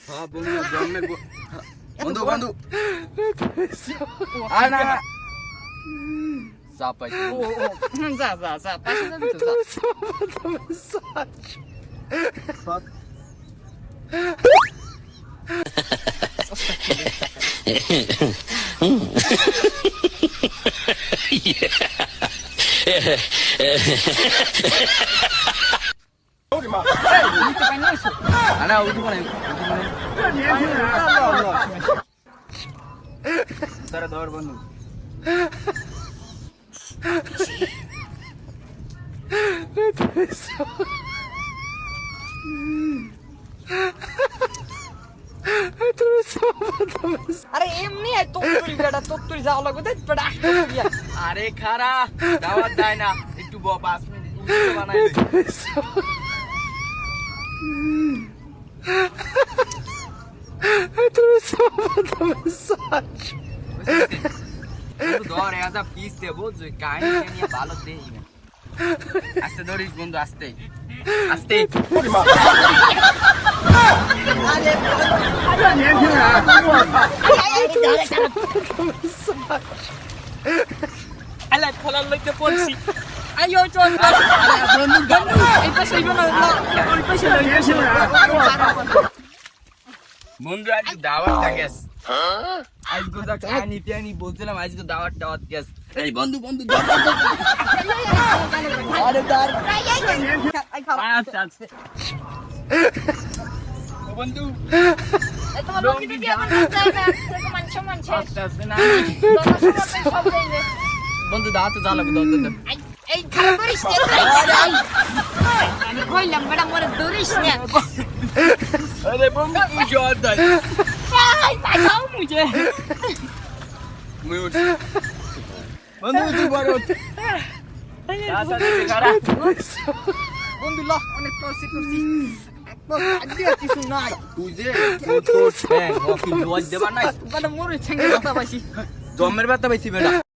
হ্যাঁ বন্ধু জন্মের বন্ধু বন্ধু আর না চাপাই যা যা যা পাশে যাবি তো আনা উঠু মানে তারা ধর বন্ধু আরে এমনি তোর বেটা তোর যাওয়া লাগবে দেখ বেটা আরে খারা দাওয়াত দেয় না একটু 5 মিনিট উঠে বানাই ধর এজা পিস দে বুঝ কাহিনী নিয়ে ভালো দেই না আস্তে ধরিস বন্ধু আস্তে আস্তে আলে ফলার লইতে পড়ছি আইও চল বন্ধু এই পাশে ইবো না ওই পাশে লইছে বন্ধু আজ দাওয়াতটা গেস আজ গোদা কাহিনী টিয়ানি বলছিলাম আজ তো দাওয়াত গেস এই বন্ধু বন্ধু আরে দার আচ্ছা আচ্ছা বন্ধু তোমার লোক দিদি আমার কাছে যায় না এরকম মান সম্মান শেষ আচ্ছা আচ্ছা না সব যাইবে বন্ধু দাওয়াত জ্বালাবো দাও এই খারাপ করিস না আমি কইলাম বড় মোর দরিস না আরে বন্ধু তুই জোর দে আই বাঁচাও মুঝে মুই উঠ বন্ধু তুই বড় উঠ আচ্ছা তুই খারা বন্ধু ল অনেক করছি আদিয়া কিছু নাই তুই যে তোর ঠ্যাং ওকে লজ দেবা নাই বড় মোর ছেঙ্গে কথা বাসি জমের ব্যথা পাইছি বেটা